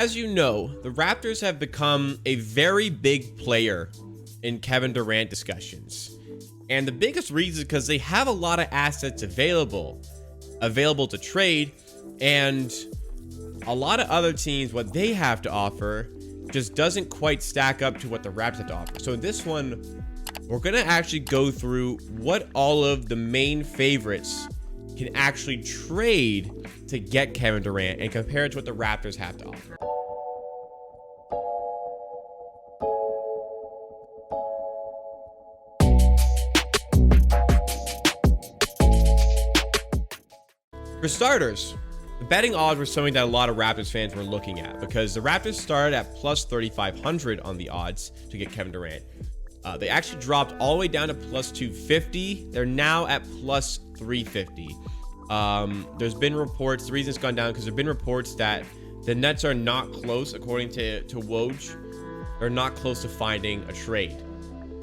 As you know, the Raptors have become a very big player in Kevin Durant discussions. And the biggest reason is because they have a lot of assets available to trade, and a lot of other teams, what they have to offer just doesn't quite stack up to what the Raptors have to offer. So in this one, we're going to actually go through what all of the main favorites can actually trade to get Kevin Durant and compare it to what the Raptors have to offer. For starters, the betting odds were something that a lot of Raptors fans were looking at because the Raptors started at plus 3,500 on the odds to get Kevin Durant. They actually dropped all the way down to plus 250. They're now at plus 350. There's been reports, the reason it's gone down because there have been reports that the Nets are not close, according to Woj. They're not close to finding a trade.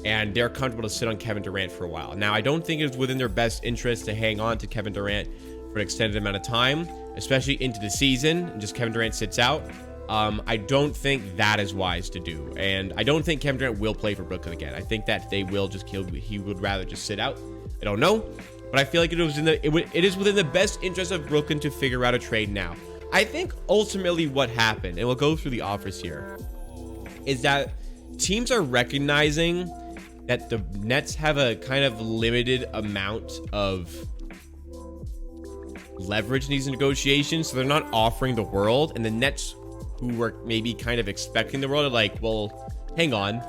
And they're comfortable to sit on Kevin Durant for a while. Now, I don't think it's within their best interest to hang on to Kevin Durant for an extended amount of time, especially into the season, and just Kevin Durant sits out. I don't think that is wise to do. And I don't think Kevin Durant will play for Brooklyn again. I think that they will just kill. He would rather just sit out. I don't know. But I feel like it is within the best interest of Brooklyn to figure out a trade now. I think ultimately what happened, and we'll go through the offers here, is that teams are recognizing that the Nets have a kind of limited amount of leverage in these negotiations, so they're not offering the world, and the Nets, who were maybe kind of expecting the world, are like, well, hang on,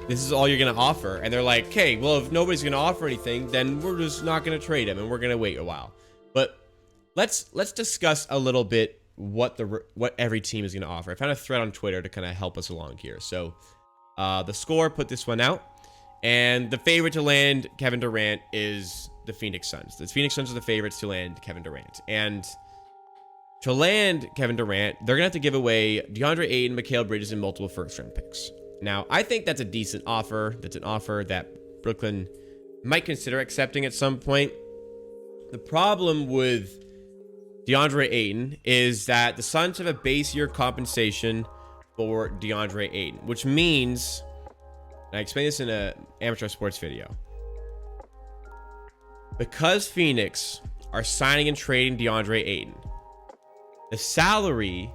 this is all you're gonna offer. And they're like, okay, well, if nobody's gonna offer anything, then we're just not gonna trade him and we're gonna wait a while. But let's discuss a little bit what every team is gonna offer. I found a thread on Twitter to kind of help us along here. So the Score put this one out, and the favorite to land Kevin Durant is the Phoenix Suns. The Phoenix Suns are the favorites to land Kevin Durant. And to land Kevin Durant, they're going to have to give away DeAndre Ayton, Mikal Bridges, and multiple first-round picks. Now, I think that's a decent offer. That's an offer that Brooklyn might consider accepting at some point. The problem with DeAndre Ayton is that the Suns have a base year compensation for DeAndre Ayton, which means, and I explained this in an amateur sports video, because Phoenix are signing and trading DeAndre Ayton, the salary,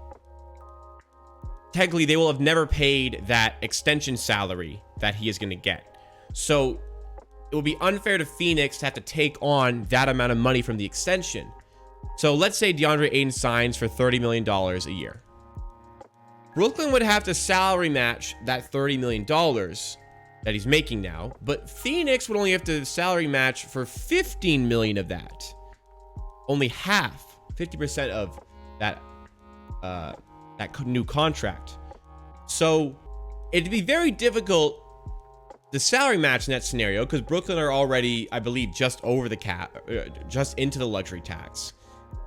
technically they will have never paid that extension salary that he is going to get. So it will be unfair to Phoenix to have to take on that amount of money from the extension. So let's say DeAndre Ayton signs for $30 million a year. Brooklyn would have to salary match that $30 million that he's making now, but Phoenix would only have to salary match for 15 million of that. Only half, 50% of that new contract. So it'd be very difficult to salary match in that scenario because Brooklyn are already, I believe, just over the cap, just into the luxury tax.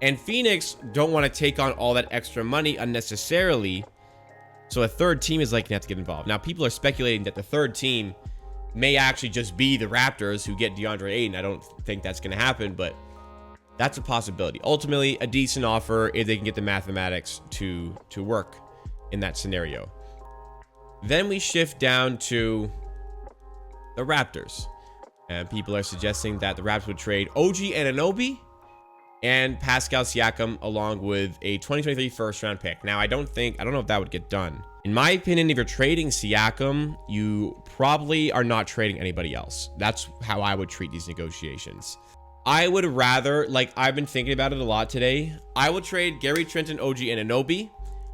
And Phoenix don't want to take on all that extra money unnecessarily. So a third team is likely to have to get involved. Now, people are speculating that the third team may actually just be the Raptors who get DeAndre Ayton. I don't think that's going to happen, but that's a possibility. Ultimately, a decent offer if they can get the mathematics to work in that scenario. Then we shift down to the Raptors. And people are suggesting that the Raptors would trade OG Anunoby and Pascal Siakam along with a 2023 first round pick. Now, I don't know if that would get done. In my opinion, if you're trading Siakam, you probably are not trading anybody else. That's how I would treat these negotiations. I would rather, like I've been thinking about it a lot today, I would trade Gary Trent and OG Anunoby.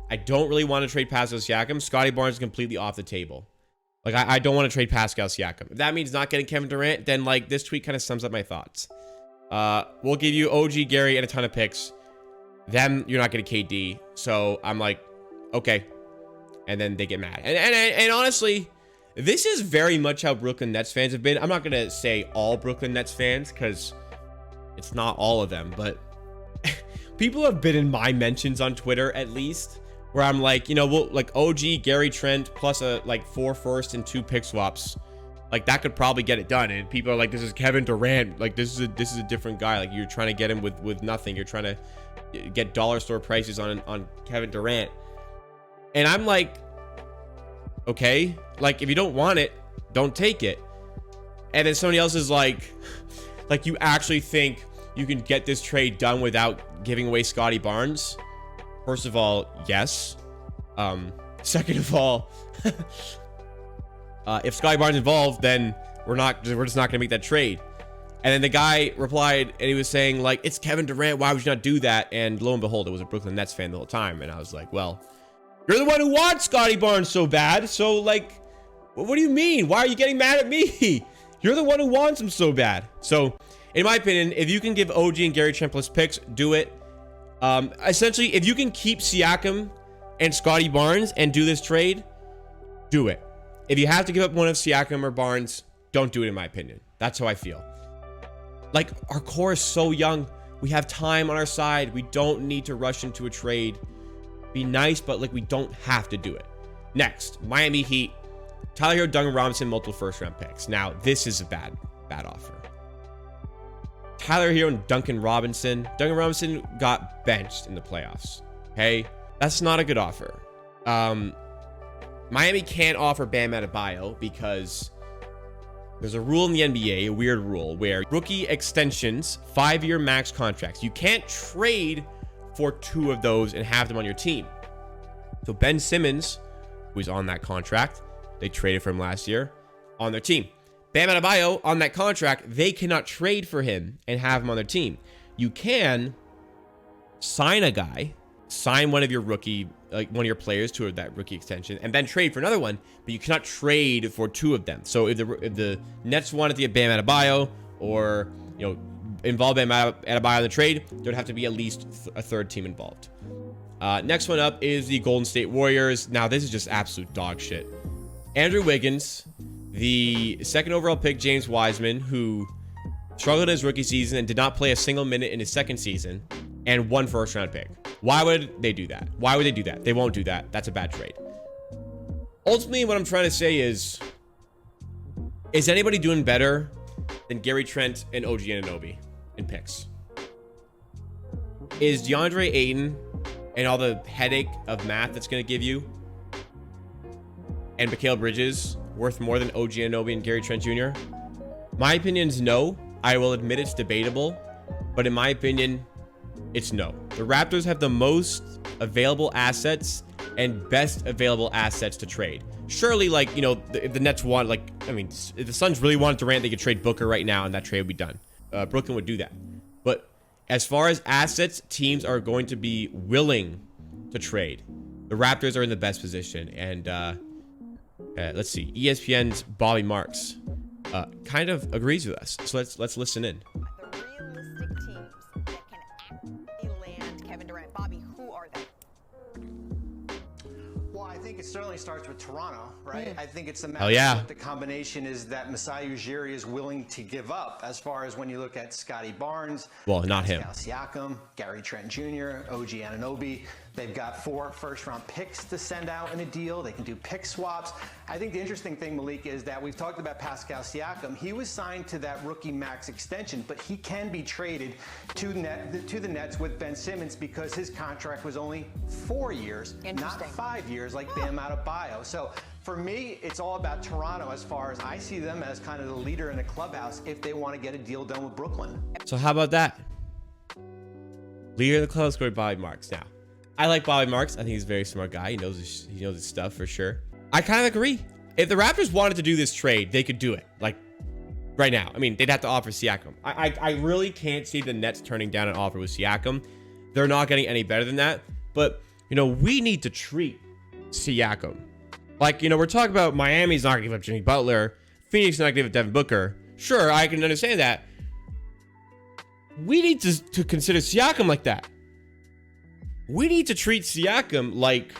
I don't really want to trade Pascal Siakam. Scotty Barnes is completely off the table. Like, I don't want to trade Pascal Siakam. If that means not getting Kevin Durant, then like this tweet kind of sums up my thoughts. We'll give you OG, Gary, and a ton of picks. Then you're not getting KD. So I'm like, okay. And then they get mad. And honestly, this is very much how Brooklyn Nets fans have been. I'm not going to say all Brooklyn Nets fans because it's not all of them. But people have been in my mentions on Twitter at least, where I'm like, you know, we'll like OG, Gary Trent, plus a like 4 first and 2 pick swaps. Like that could probably get it done. And people are like, this is Kevin Durant. Like this is a different guy. Like you're trying to get him with nothing. You're trying to get dollar store prices on Kevin Durant. And I'm like, okay, like if you don't want it, don't take it. And then somebody else is like you actually think you can get this trade done without giving away Scottie Barnes? First of all, yes. Second of all, if Scottie Barnes involved, then we're just not gonna make that trade. And then the guy replied and he was saying like, it's Kevin Durant, why would you not do that? And lo and behold, it was a Brooklyn Nets fan the whole time. And I was like, well, you're the one who wants Scottie Barnes so bad. So like, what do you mean? Why are you getting mad at me? You're the one who wants him so bad. So in my opinion, if you can give OG and Gary Trent plus picks, do it. Essentially, if you can keep Siakam and Scottie Barnes and do this trade, do it. If you have to give up one of Siakam or Barnes, don't do it in my opinion. That's how I feel. Like, our core is so young. We have time on our side. We don't need to rush into a trade. Be nice, but like we don't have to do it. Next, Miami Heat. Tyler Hero, Duncan Robinson, multiple first-round picks. Now, this is a bad offer. Tyler Hero and Duncan Robinson. Duncan Robinson got benched in the playoffs. Okay? That's not a good offer. Miami can't offer Bam Adebayo because there's a rule in the NBA, a weird rule, where rookie extensions, 5-year max contracts, you can't trade for 2 of those and have them on your team. So Ben Simmons, who's on that contract, they traded for him last year, on their team. Bam Adebayo, on that contract, they cannot trade for him and have him on their team. You can sign a guy, sign one of your rookie, like one of your players to that rookie extension, and then trade for another one, but you cannot trade for 2 of them. So if the Nets wanted to get Bam Adebayo or, you know, involve Bam Adebayo in the trade, there'd have to be at least a 3rd team involved. Next one up is the Golden State Warriors. Now, this is just absolute dog shit. Andrew Wiggins, the 2nd overall pick, James Wiseman, who struggled in his rookie season and did not play a single minute in his 2nd season, and 1 first-round pick. Why would they do that? Why would they do that? They won't do that. That's a bad trade. Ultimately, what I'm trying to say is anybody doing better than Gary Trent and OG Anunoby in picks? Is DeAndre Ayton and all the headache of math that's going to give you and Mikal Bridges worth more than OG Anunoby and Gary Trent Jr.? My opinion is no. I will admit it's debatable, but in my opinion, it's no. The Raptors have the most available assets and best available assets to trade. Surely, like, you know, if the Nets want, like, I mean, if the Suns really wanted Durant, they could trade Booker right now and that trade would be done. Brooklyn would do that. But as far as assets, teams are going to be willing to trade. The Raptors are in the best position. And let's see. ESPN's Bobby Marks kind of agrees with us. So let's listen in. The realistic teams that can actually land Kevin Durant. Bobby, who are they? Well, I think it certainly starts with Toronto, right? I think it's a matter Hell yeah. of what the combination is that Masai Ujiri is willing to give up as far as when you look at Scottie Barnes. Well, not him. Pascal Siakam, Gary Trent Jr., OG Anunoby. They've got 4 first-round picks to send out in a deal. They can do pick swaps. I think the interesting thing, Malik, is that we've talked about Pascal Siakam. He was signed to that rookie max extension, but he can be traded to the Nets with Ben Simmons because his contract was only 4 years, not 5 years like Bam Adebayo. So for me, it's all about Toronto as far as I see them as kind of the leader in the clubhouse if they want to get a deal done with Brooklyn. So how about that? Leader of the club scored Bobby Marks. Now, I like Bobby Marks. I think he's a very smart guy. He knows his stuff for sure. I kind of agree. If the Raptors wanted to do this trade, they could do it. Like right now. I mean, they'd have to offer Siakam. I really can't see the Nets turning down an offer with Siakam. They're not getting any better than that. But, you know, we need to treat Siakam. Like, you know, we're talking about Miami's not going to give up Jimmy Butler. Phoenix not going to give up Devin Booker. Sure, I can understand that. We need to consider Siakam like that. We need to treat Siakam like,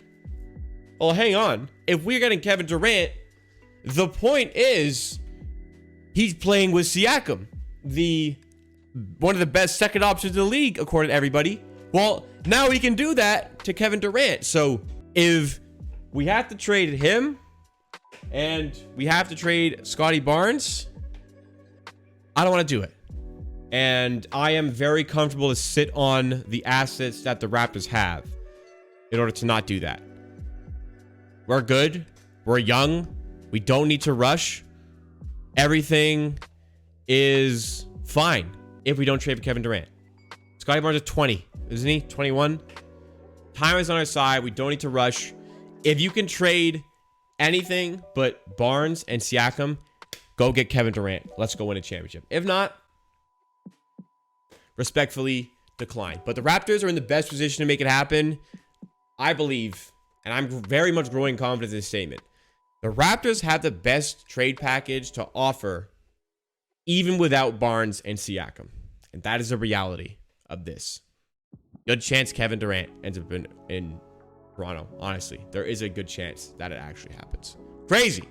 well, hang on. If we're getting Kevin Durant, the point is he's playing with Siakam, one of the best second options in the league, according to everybody. Well, now we can do that to Kevin Durant. So if we have to trade him and we have to trade Scotty Barnes, I don't want to do it. And I am very comfortable to sit on the assets that the Raptors have in order to not do that. We're good. We're young. We don't need to rush. Everything is fine if we don't trade for Kevin Durant. Scotty Barnes is 20, isn't he? 21. Time is on our side. We don't need to rush. If you can trade anything but Barnes and Siakam, go get Kevin Durant. Let's go win a championship. If not, respectfully decline. But the Raptors are in the best position to make it happen, I believe, and I'm very much growing confidence in this statement. The Raptors have the best trade package to offer even without Barnes and Siakam. And that is the reality of this. Good chance Kevin Durant ends up in Toronto. Honestly, there is a good chance that it actually happens. Crazy.